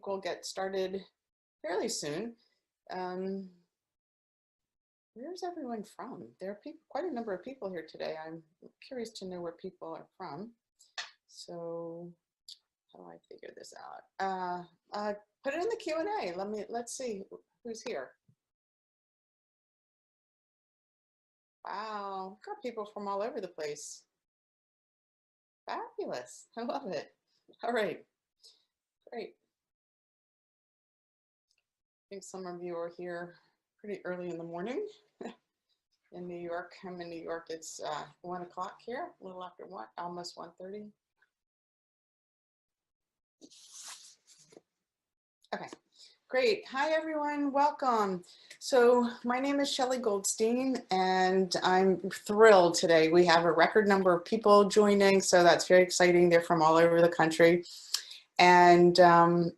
we'll get started fairly soon. Where's everyone from? There are quite a number of people here today. I'm curious to know where people are from. So how do I figure this out? Put it in the Q&A. Let's see who's here. Wow, got people from all over the place. Fabulous. I love it. All right, great. I think some of you are here pretty early in the morning. In New York, I'm in New York, it's 1 o'clock here, a little after 1, almost 1:30. Okay, great. Hi everyone, welcome. So my name is Shellie Goldstein and I'm thrilled today. We have a record number of people joining, so that's very exciting. They're from all over the country. And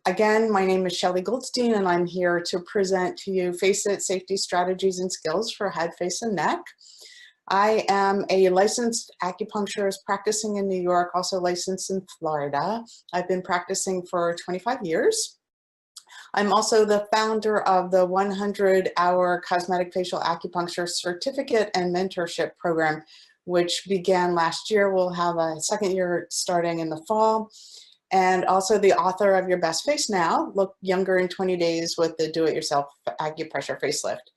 again, my name is Shellie Goldstein and I'm here to present to you Face It Safety Strategies and Skills for Head, Face, and Neck. I am a licensed acupuncturist practicing in New York, also licensed in Florida. I've been practicing for 25 years. I'm also the founder of the 100-hour Cosmetic Facial Acupuncture Certificate and Mentorship Program, which began last year. We'll have a second year starting in the fall. And also the author of Your Best Face Now, Look Younger in 20 Days with the Do-It-Yourself Acupressure Facelift.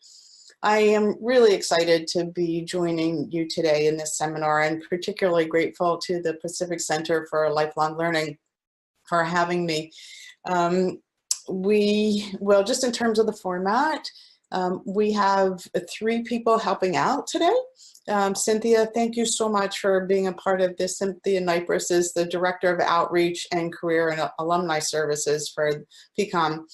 I am really excited to be joining you today in this seminar and particularly grateful to the Pacific Center for Lifelong Learning for having me. Well, just in terms of the format, we have 3 people helping out today. Cynthia, thank you so much for being a part of this. Cynthia Nypris is the Director of Outreach and Career and Alumni Services for PCOM.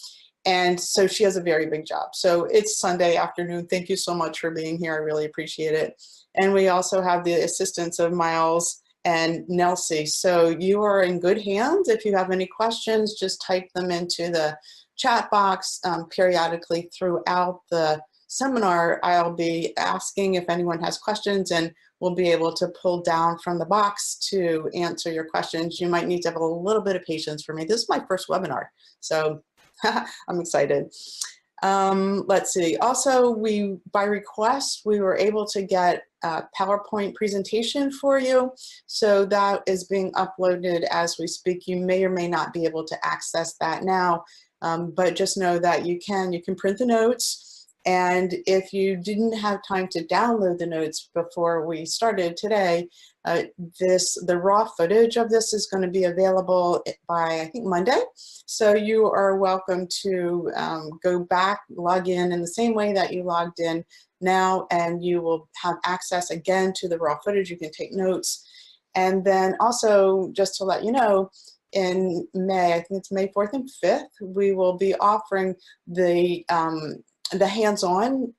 And so she has a very big job. So it's Sunday afternoon. Thank you so much for being here. I really appreciate it. And we also have the assistance of Miles and Nelsie. So you are in good hands. If you have any questions, just type them into the chat box. Periodically throughout the seminar, I'll be asking if anyone has questions and we'll be able to pull down from the box to answer your questions. You might need to have a little bit of patience for me. This is my first webinar, so I'm excited. Let's see. Also, by request, we were able to get a PowerPoint presentation for you. So that is being uploaded as we speak. You may or may not be able to access that now, but just know that you can print the notes. And if you didn't have time to download the notes before we started today, the raw footage of this is going to be available by, I think, Monday. So you are welcome to go back, log in the same way that you logged in now, and you will have access again to the raw footage. You can take notes. And then also, just to let you know, in May, I think it's May 4th and 5th, we will be offering the hands-on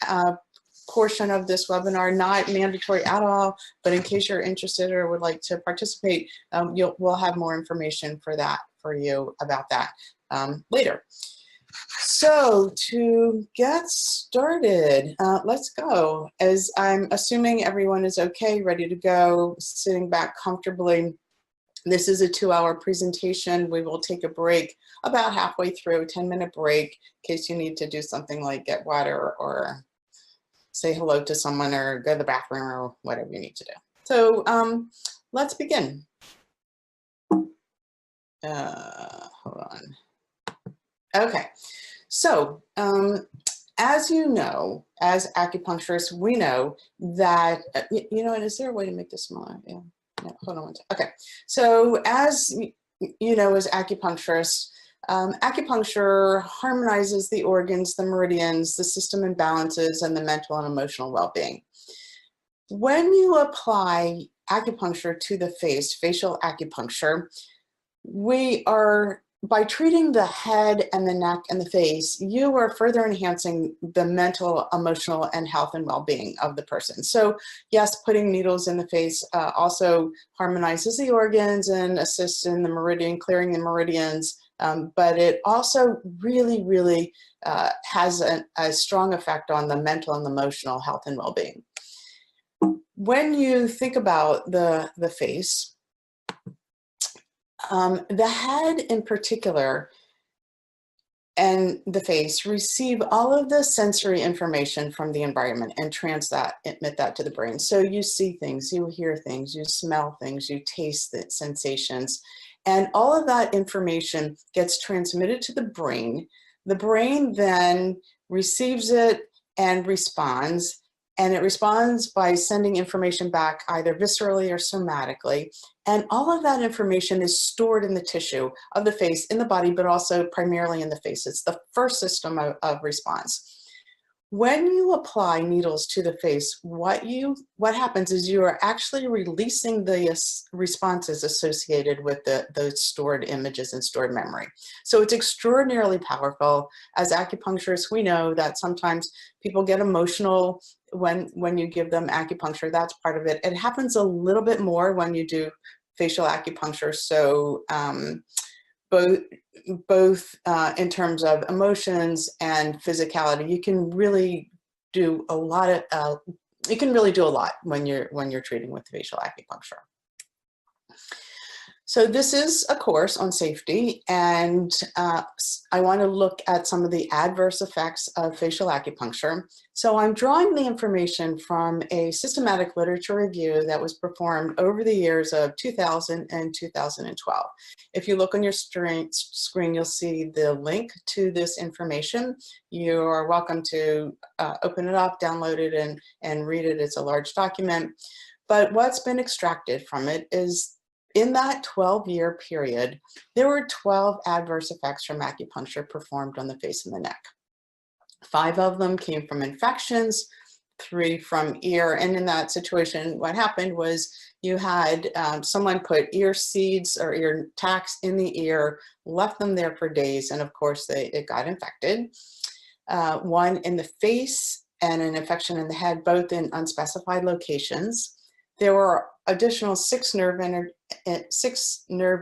portion of this webinar, not mandatory at all, but in case you're interested or would like to participate, we'll have more information for you about that later. So to get started, let's go. As I'm assuming everyone is okay, ready to go, sitting back comfortably. This is a 2-hour presentation. We will take a break about halfway through, 10-minute break, in case you need to do something like get water or say hello to someone or go to the bathroom or whatever you need to do. So let's begin. Hold on. Okay, so as you know, as acupuncturists, we know that, you know, and is there a way to make this smaller? Yeah. No, hold on one second. Okay, so as you know, as acupuncturists, acupuncture harmonizes the organs, the meridians, the system imbalances, and the mental and emotional well-being. When you apply acupuncture to the face, facial acupuncture, we are, by treating the head and the neck and the face, you are further enhancing the mental, emotional, and health and well-being of the person. So yes, putting needles in the face also harmonizes the organs and assists in the meridian, clearing the meridians, but it also really, really has a strong effect on the mental and emotional health and well-being. When you think about the face, the head in particular and the face receive all of the sensory information from the environment and transmit that to the brain. So you see things, you hear things, you smell things, you taste the sensations, and all of that information gets transmitted to the brain. The brain then receives it and responds, and it responds by sending information back either viscerally or somatically. And all of that information is stored in the tissue of the face, in the body, but also primarily in the face. It's the first system of response. When you apply needles to the face, what happens is you are actually releasing the responses associated with those stored images and stored memory. So it's extraordinarily powerful. As acupuncturists, we know that sometimes people get emotional when you give them acupuncture. That's part of it. It happens a little bit more when you do facial acupuncture. So both in terms of emotions and physicality, you can really do a lot when you're treating with facial acupuncture. So this is a course on safety, and I want to look at some of the adverse effects of facial acupuncture. So I'm drawing the information from a systematic literature review that was performed over the years of 2000 and 2012. If you look on your screen, you'll see the link to this information. You are welcome to open it up, download it, and read it. It's a large document. But what's been extracted from it is, in that 12-year period, there were 12 adverse effects from acupuncture performed on the face and the neck. 5 of them came from infections, 3 from ear. And in that situation, what happened was you had someone put ear seeds or ear tacks in the ear, left them there for days, and of course it got infected. 1 in the face and an infection in the head, both in unspecified locations. There were additional 6 nerve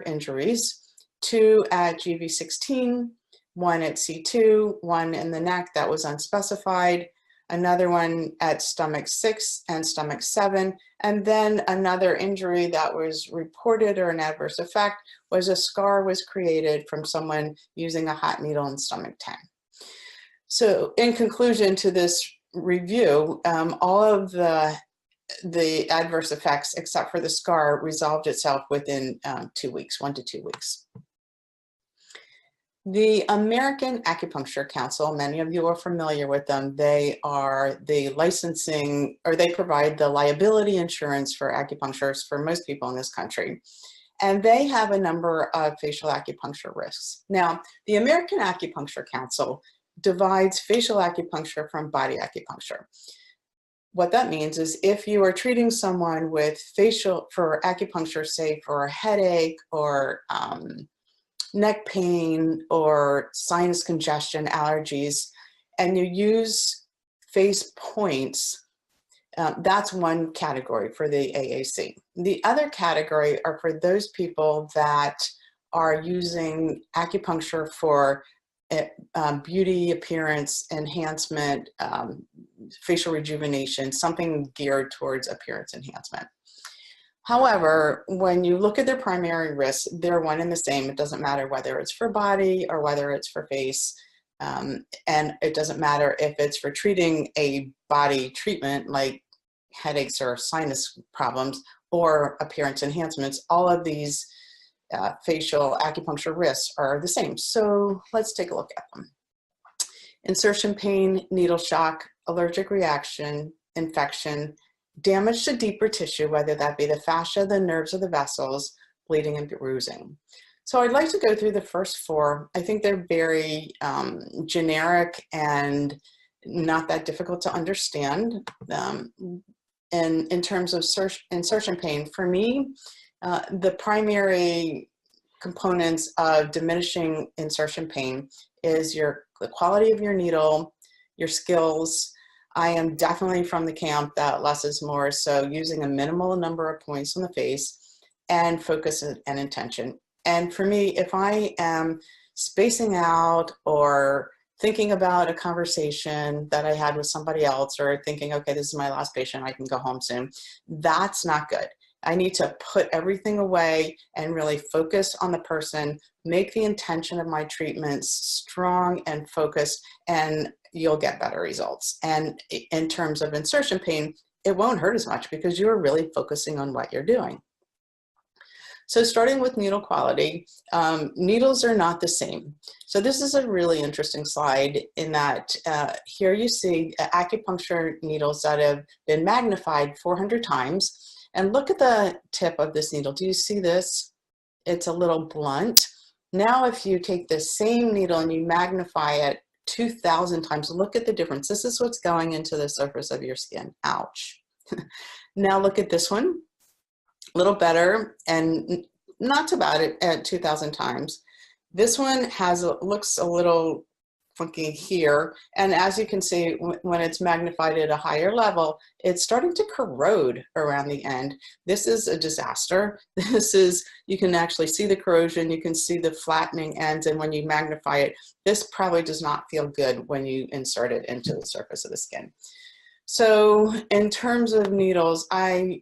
injuries, 2 at GV16, 1 at C2, 1 in the neck that was unspecified, another one at stomach 6 and stomach 7, and then another injury that was reported, or an adverse effect, was a scar was created from someone using a hot needle in stomach 10. So in conclusion to this review, all of the adverse effects, except for the scar, resolved itself within 2 weeks, 1 to 2 weeks. The American Acupuncture Council, many of you are familiar with them. They are the licensing, or they provide the liability insurance for acupuncturists for most people in this country. And they have a number of facial acupuncture risks. Now, the American Acupuncture Council divides facial acupuncture from body acupuncture. What that means is, if you are treating someone with for acupuncture, say for a headache or neck pain or sinus congestion, allergies, and you use face points, that's one category for the AAC. The other category are for those people that are using acupuncture for beauty, appearance enhancement, facial rejuvenation, something geared towards appearance enhancement. However, when you look at their primary risks, they're one and the same. It doesn't matter whether it's for body or whether it's for face. And it doesn't matter if it's for treating a body treatment like headaches or sinus problems or appearance enhancements. All of these facial acupuncture risks are the same. So let's take a look at them. Insertion pain, needle shock, allergic reaction, infection, damage to deeper tissue, whether that be the fascia, the nerves, or the vessels, bleeding and bruising. So I'd like to go through the first 4. I think they're very generic and not that difficult to understand. And in terms of insertion pain, for me, the primary components of diminishing insertion pain is the quality of your needle, your skills. I am definitely from the camp that less is more, so using a minimal number of points on the face, and focus and intention. And for me, if I am spacing out or thinking about a conversation that I had with somebody else, or thinking, okay, this is my last patient, I can go home soon, that's not good. I need to put everything away and really focus on the person, make the intention of my treatments strong and focused, and you'll get better results. And in terms of insertion pain, it won't hurt as much because you're really focusing on what you're doing. So starting with needle quality, needles are not the same. So this is a really interesting slide in that here you see acupuncture needles that have been magnified 400 times. And look at the tip of this needle. Do you see this? It's a little blunt. Now if you take the same needle and you magnify it 2,000 times, look at the difference. This is what's going into the surface of your skin. Ouch. Now look at this one. A little better and not too bad at 2,000 times. This one looks a little funky here, and as you can see, when it's magnified at a higher level, it's starting to corrode around the end. This is a disaster. You can actually see the corrosion, you can see the flattening ends, and when you magnify it, this probably does not feel good when you insert it into the surface of the skin. So in terms of needles, I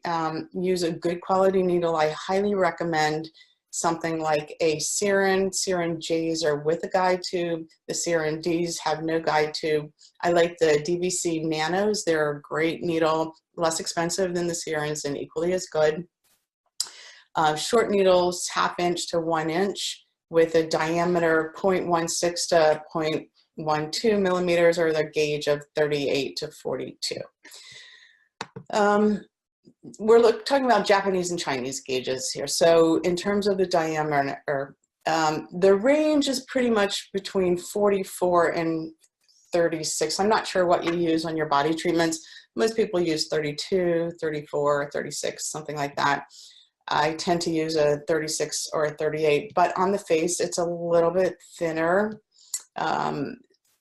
use a good quality needle. I highly recommend something like a Siren. Siren J's are with a guide tube. The Siren D's have no guide tube. I like the DVC Nanos. They're a great needle, less expensive than the Sirens and equally as good. Short needles, 1/2 inch to 1 inch with a diameter 0.16 to 0.12 millimeters, or the gauge of 38 to 42. We're talking about Japanese and Chinese gauges here. So in terms of the diameter, the range is pretty much between 44 and 36. I'm not sure what you use on your body treatments. Most people use 32, 34, 36, something like that. I tend to use a 36 or a 38, but on the face, it's a little bit thinner.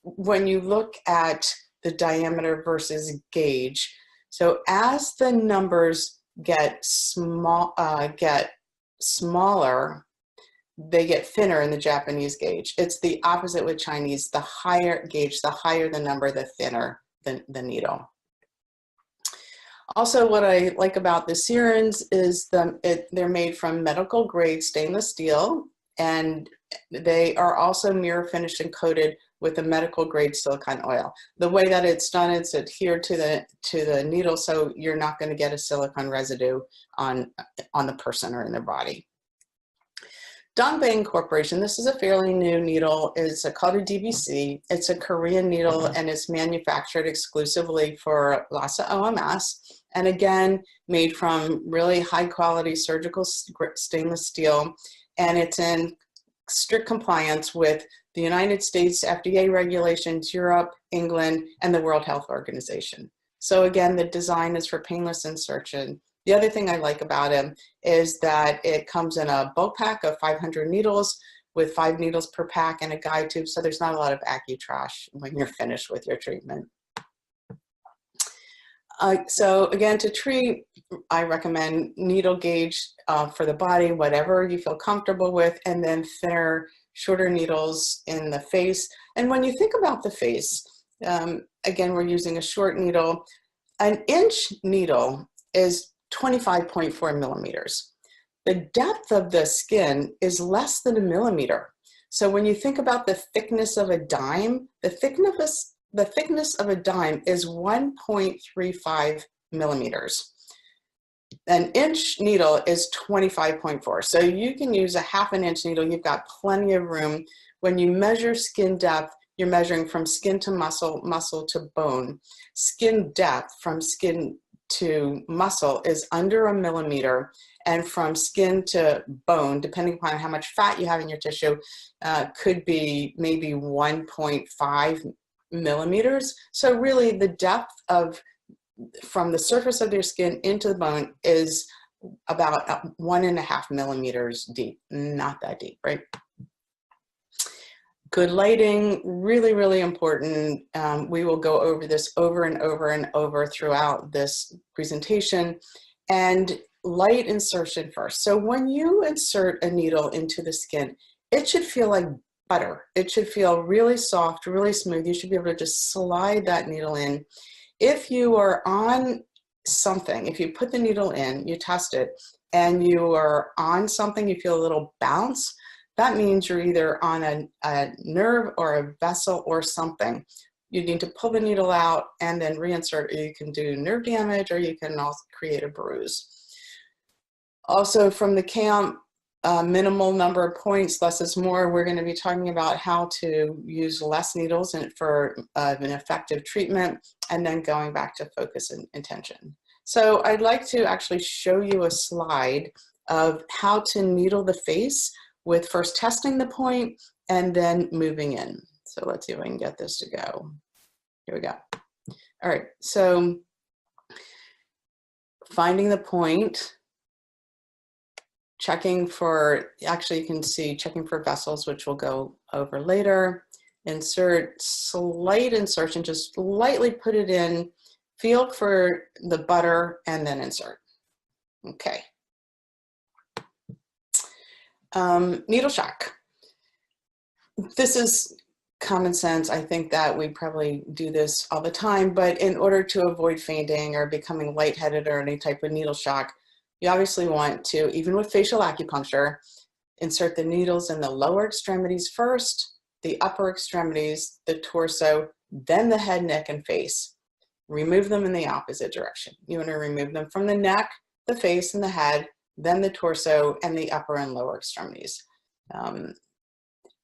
When you look at the diameter versus gauge, so as the numbers get smaller, they get thinner in the Japanese gauge. It's the opposite with Chinese. The higher gauge, the higher the number, the thinner the needle. Also, what I like about the Sirens is they're made from medical grade stainless steel, and they are also mirror finished and coated with a medical grade silicone oil. The way that it's done, it's adhered to the needle, so you're not going to get a silicone residue on the person or in their body. Dongbang Corporation, this is a fairly new needle. It's called a DBC. It's a Korean needle, and it's manufactured exclusively for Lhasa OMS. And again, made from really high quality surgical stainless steel. And it's in strict compliance with the United States FDA regulations, Europe, England, and the World Health Organization. So again, the design is for painless insertion. The other thing I like about it is that it comes in a bulk pack of 500 needles with 5 needles per pack and a guide tube, so there's not a lot of AccuTrash when you're finished with your treatment. So again, to treat, I recommend needle gauge for the body, whatever you feel comfortable with, and then thinner, shorter needles in the face. And when you think about the face, again, we're using a short needle. An inch needle is 25.4 millimeters. The depth of the skin is less than a millimeter. So when you think about the thickness of a dime, the thickness of a dime is 1.35 millimeters. An inch needle is 25.4. So you can use a 1/2 inch needle. You've got plenty of room. When you measure skin depth, you're measuring from skin to muscle, muscle to bone. Skin depth from skin to muscle is under a millimeter, and from skin to bone, depending upon how much fat you have in your tissue, could be maybe 1.5 millimeters. So really the depth from the surface of your skin into the bone is about 1.5 millimeters deep. Not that deep, right? Good lighting, really, really important. We will go over this over and over and over throughout this presentation. And light insertion first. So when you insert a needle into the skin, it should feel like butter. It should feel really soft, really smooth. You should be able to just slide that needle in. If you are on something. If you put the needle in, you test it, and you are on something, you feel a little bounce, that means you're either on a nerve or a vessel or something. You need to pull the needle out and then reinsert. You can do nerve damage, or you can also create a bruise. Also from the camp, minimal number of points, less is more. We're going to be talking about how to use less needles for an effective treatment, and then going back to focus and intention. So I'd like to actually show you a slide of how to needle the face with first testing the point and then moving in. So let's see if I can get this to go. Here we go. All right, so finding the point, checking for, actually you can see checking for vessels, which we'll go over later. Insert, slight insertion, just lightly put it in, feel for the butter, and then insert. Okay. Needle shock. This is common sense. I think that we probably do this all the time, but in order to avoid fainting or becoming lightheaded or any type of needle shock, you obviously want to, even with facial acupuncture, insert the needles in the lower extremities first, the upper extremities, the torso, then the head, neck, and face. Remove them in the opposite direction. You want to remove them from the neck, the face, and the head, then the torso, and the upper and lower extremities.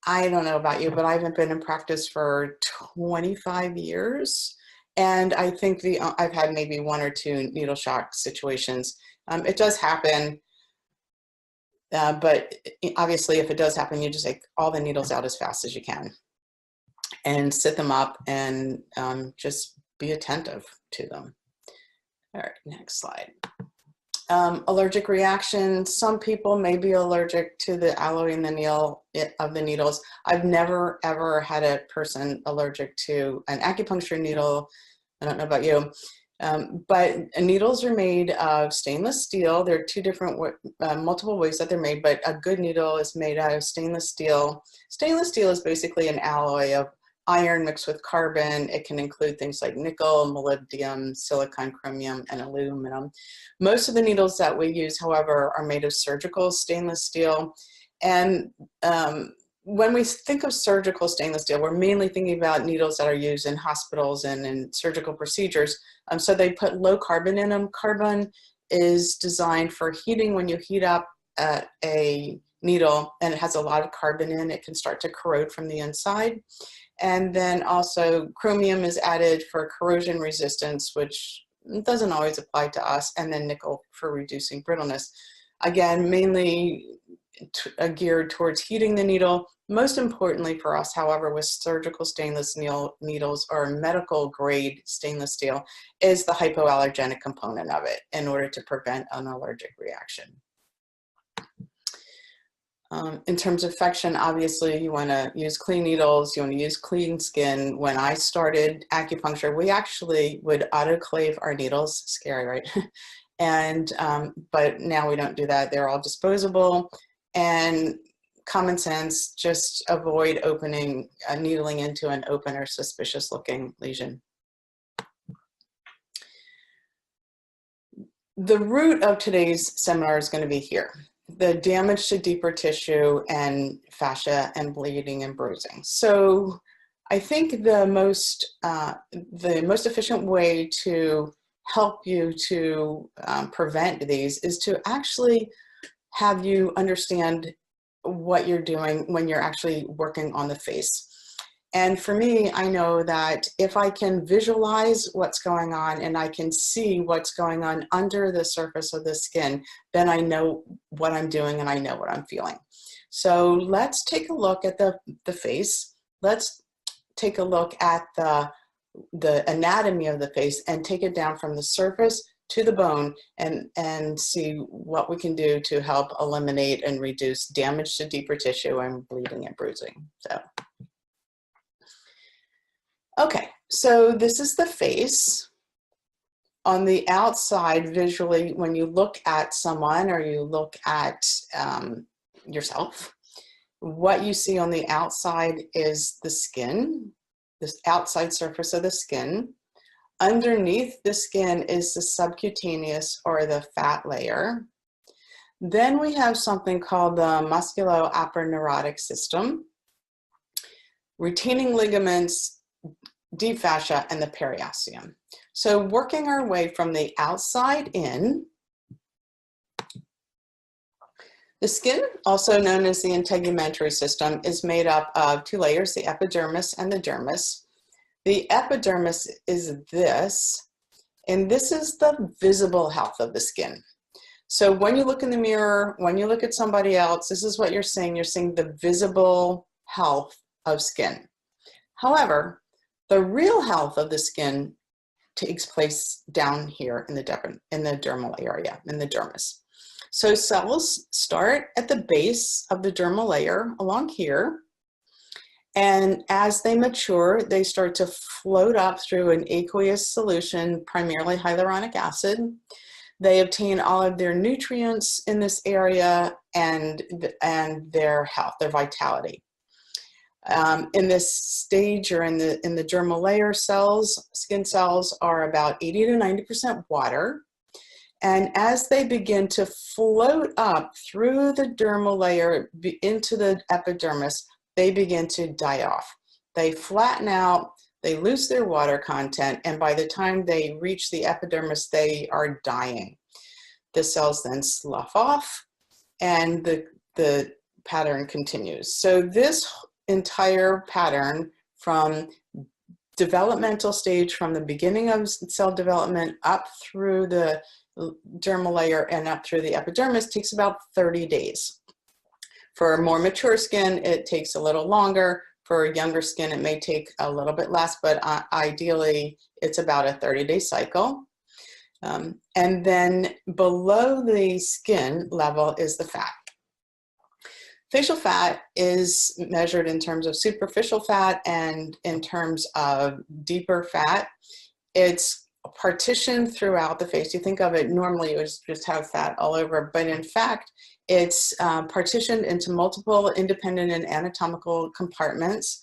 I don't know about you, but I haven't been in practice for 25 years. And I think I've had maybe 1 or 2 needle shock situations. It does happen, but obviously if it does happen, you just take all the needles out as fast as you can and sit them up and just be attentive to them. All right, next slide. Allergic reaction. Some people may be allergic to the alloy in the needle of the needles. I've never ever had a person allergic to an acupuncture needle. I don't know about you, but needles are made of stainless steel. There are 2 different, multiple ways that they're made, but a good needle is made out of stainless steel. Stainless steel is basically an alloy of iron mixed with carbon. It can include things like nickel, molybdenum, silicon, chromium, and aluminum. Most of the needles that we use, however, are made of surgical stainless steel. And when we think of surgical stainless steel, we're mainly thinking about needles that are used in hospitals and in surgical procedures. So they put low carbon in them. Carbon is designed for heating. When you heat up a needle and it has a lot of carbon in, it can start to corrode from the inside. And then also chromium is added for corrosion resistance, which doesn't always apply to us, and then nickel for reducing brittleness. Again, mainly geared towards heating the needle. Most importantly for us, however, with surgical stainless needles or medical grade stainless steel, is the hypoallergenic component of it in order to prevent an allergic reaction. In terms of infection, obviously you want to use clean needles, you want to use clean skin. When I started acupuncture, we actually would autoclave our needles. Scary, right? And but now we don't do that. They're all disposable. And common sense, just avoid opening, needling into an open or suspicious looking lesion. The root of today's seminar is going to be here. The damage to deeper tissue and fascia and bleeding and bruising. So I think the most efficient way to help you to prevent these is to actually have you understand what you're doing when you're actually working on the face. And for me, I know that if I can visualize what's going on and I can see what's going on under the surface of the skin, then I know what I'm doing and I know what I'm feeling. So let's take a look at the face. Let's take a look at the anatomy of the face and take it down from the surface to the bone and see what we can do to help eliminate and reduce damage to deeper tissue and bleeding and bruising. So. Okay, so this is the face. On the outside, visually, when you look at someone or you look at yourself, what you see on the outside is the skin, this outside surface of the skin. Underneath the skin is the subcutaneous or the fat layer. Then we have something called the musculo-aponeurotic system, retaining ligaments, deep fascia, and the periosteum. So working our way from the outside in, the skin, also known as the integumentary system, is made up of two layers, the epidermis and the dermis. The epidermis is this, and this is the visible health of the skin. So when you look in the mirror, when you look at somebody else, this is what you're seeing. You're seeing the visible health of skin. However, the real health of the skin takes place down here in the dermal area, in the dermis. So cells start at the base of the dermal layer along here, and as they mature, they start to float up through an aqueous solution, primarily hyaluronic acid. They obtain all of their nutrients in this area and their health, their vitality. In this stage, or in the dermal layer, cells, skin cells are about 80 to 90% water. And as they begin to float up through the dermal layer into the epidermis, they begin to die off. They flatten out, they lose their water content, and by the time they reach the epidermis, they are dying. The cells then slough off, and the pattern continues. So this entire pattern, from developmental stage, from the beginning of cell development up through the dermal layer and up through the epidermis, takes about 30 days. For more mature skin, it takes a little longer. For younger skin, it may take a little bit less, but ideally, it's about a 30-day cycle. And then below the skin level is the fat. Facial fat is measured in terms of superficial fat and in terms of deeper fat. It's partitioned throughout the face. You think of it, normally you would just have fat all over, but in fact, it's partitioned into multiple independent and anatomical compartments.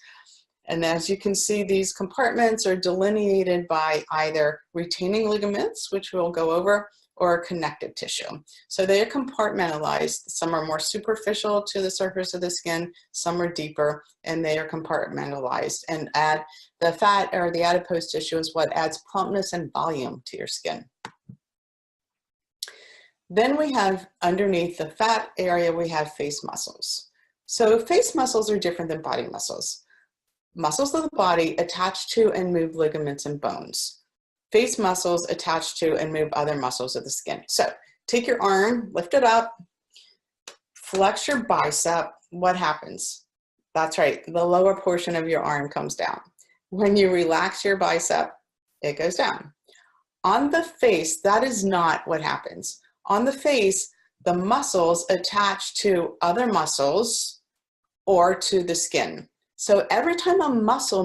And as you can see, these compartments are delineated by either retaining ligaments, which we'll go over, or connective tissue. So they are compartmentalized. Some are more superficial to the surface of the skin, some are deeper, and they are compartmentalized. And the fat, or the adipose tissue, is what adds plumpness and volume to your skin. Then we have, underneath the fat area, we have face muscles. So face muscles are different than body muscles. Muscles of the body attach to and move ligaments and bones. Face muscles attach to and move other muscles of the skin. So take your arm, lift it up, flex your bicep. What happens? That's right, the lower portion of your arm comes down. When you relax your bicep, it goes down. On the face, that is not what happens. On the face, the muscles attach to other muscles or to the skin. So every time a muscle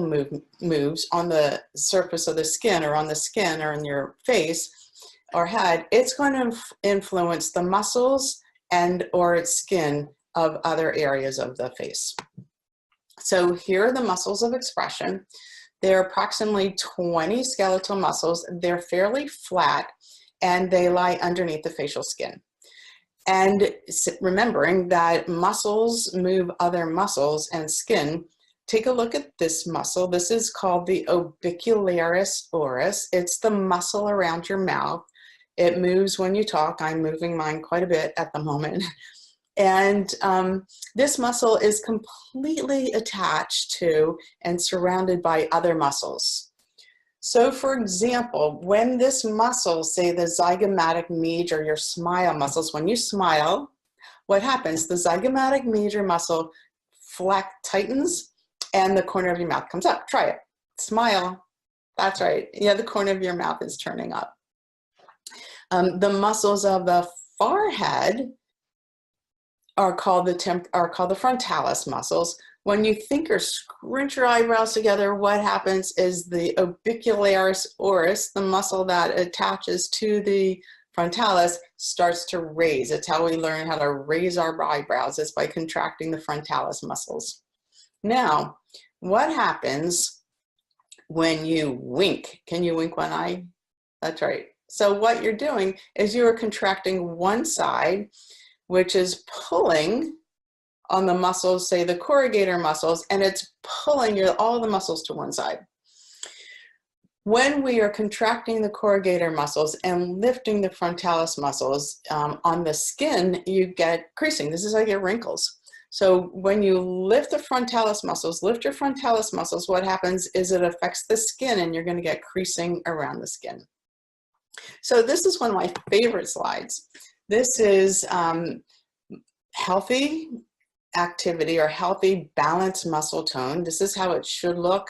moves on the surface of the skin, or on the skin, or in your face or head, it's going to influence the muscles and or its skin of other areas of the face. So here are the muscles of expression. There are approximately 20 skeletal muscles. They're fairly flat, and they lie underneath the facial skin. And remembering that muscles move other muscles and skin, take a look at this muscle. This is called the orbicularis oris. It's the muscle around your mouth. It moves when you talk. I'm moving mine quite a bit at the moment. And this muscle is completely attached to and surrounded by other muscles. So for example, when this muscle, say the zygomatic major, your smile muscles, when you smile, what happens? The zygomatic major muscle tightens, and the corner of your mouth comes up. Try it. Smile. That's right. Yeah, the corner of your mouth is turning up. The muscles of the forehead are called the frontalis muscles. When you think or scrunch your eyebrows together, what happens is the orbicularis oris, the muscle that attaches to the frontalis, starts to raise. It's how we learn how to raise our eyebrows, is by contracting the frontalis muscles. Now, what happens when you wink. Can you wink one eye? That's right. So what you're doing is you are contracting one side, which is pulling on the muscles, say the corrugator muscles, and it's pulling all the muscles to one side. When we are contracting the corrugator muscles and lifting the frontalis muscles on the skin, you get creasing. This is how you get wrinkles. So when you lift the frontalis muscles, lift your frontalis muscles, what happens is it affects the skin and you're going to get creasing around the skin. So this is one of my favorite slides. This is healthy activity or healthy balanced muscle tone. This is how it should look.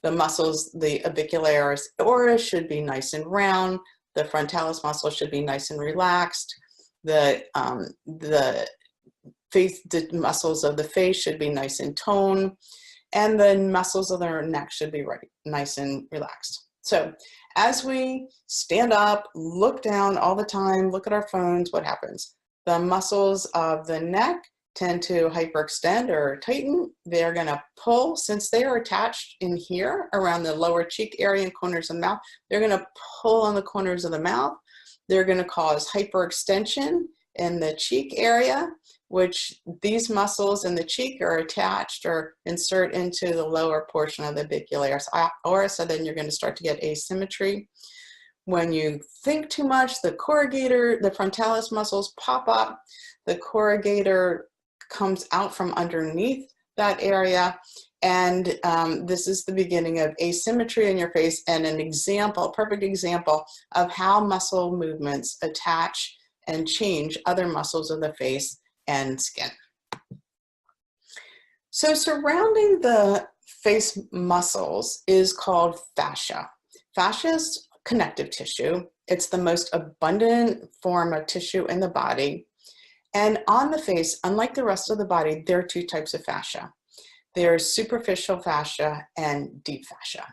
The muscles, the avicularis ora should be nice and round. The frontalis muscle should be nice and relaxed. The muscles of the face should be nice and toned. And the muscles of their neck should be nice and relaxed. So as we stand up, look down all the time, look at our phones, what happens? The muscles of the neck tend to hyperextend or tighten. They're going to pull, since they are attached in here around the lower cheek area and corners of the mouth, they're going to pull on the corners of the mouth. They're going to cause hyperextension in the cheek area, which these muscles in the cheek are attached or insert into the lower portion of the avicularis ora, so then you're going to start to get asymmetry. When you think too much, the corrugator, the frontalis muscles pop up, the corrugator comes out from underneath that area, and this is the beginning of asymmetry in your face and an example, perfect example of how muscle movements attach and change other muscles of the face and skin. So surrounding the face muscles is called fascia. Fascia is connective tissue. It's the most abundant form of tissue in the body. And on the face, unlike the rest of the body, there are two types of fascia. There's superficial fascia and deep fascia.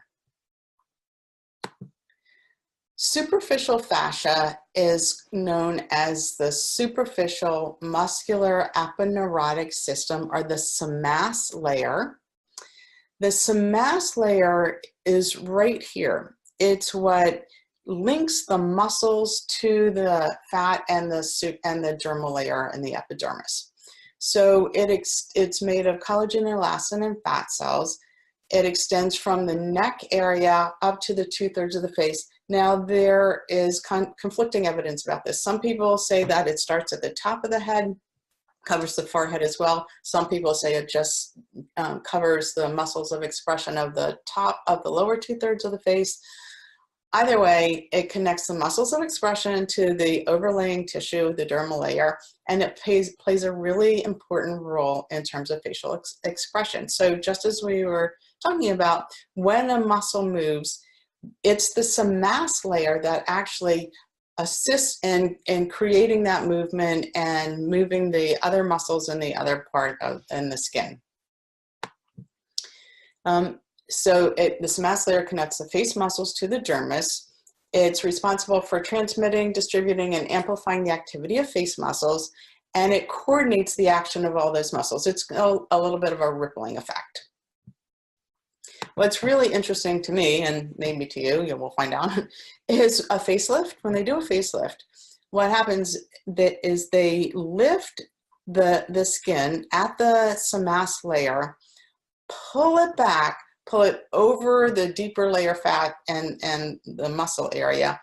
Superficial fascia is known as the superficial muscular aponeurotic system, or the SMAS layer. The SMAS layer is right here. It's what links the muscles to the fat and the dermal layer and the epidermis. So it's made of collagen, elastin, and fat cells. It extends from the neck area up to the 2/3 of the face. Now, there is conflicting evidence about this. Some people say that it starts at the top of the head, covers the forehead as well. Some people say it just covers the muscles of expression of the top of the lower 2/3 of the face. Either way, it connects the muscles of expression to the overlaying tissue, the dermal layer, and it plays a really important role in terms of facial expression. So just as we were talking about, when a muscle moves, it's the SMAS layer that actually assists in creating that movement and moving the other muscles in the other part in the skin. So the SMAS layer connects the face muscles to the dermis. It's responsible for transmitting, distributing, and amplifying the activity of face muscles, and it coordinates the action of all those muscles. It's a little bit of a rippling effect. What's really interesting to me, and maybe to you, we'll find out, is a facelift. When they do a facelift, what happens is they lift the skin at the SMAS layer, pull it back, pull it over the deeper layer fat and the muscle area,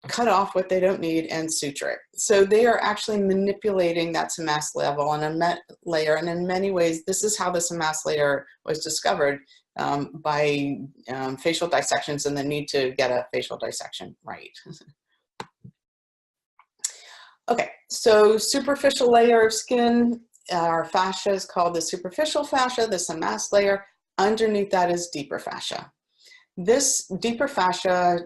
cut off what they don't need, and suture it. So they are actually manipulating that SMAS level and a layer, and in many ways, this is how the SMAS layer was discovered by facial dissections and the need to get a facial dissection right. Okay, so superficial layer of skin, our fascia is called the superficial fascia, the SMAS layer. Underneath that is deeper fascia. This deeper fascia,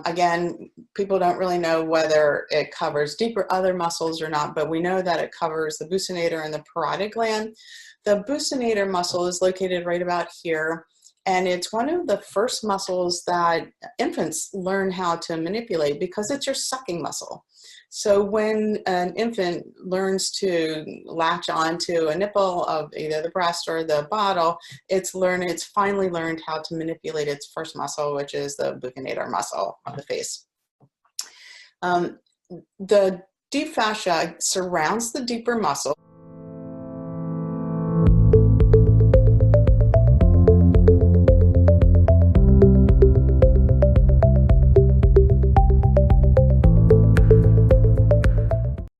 again, people don't really know whether it covers deeper other muscles or not, but we know that it covers the buccinator and the parotid gland. The buccinator muscle is located right about here, and it's one of the first muscles that infants learn how to manipulate because it's your sucking muscle. So when an infant learns to latch onto a nipple of either the breast or the bottle, it's finally learned how to manipulate its first muscle, which is the buccinator muscle of the face. The deep fascia surrounds the deeper muscle.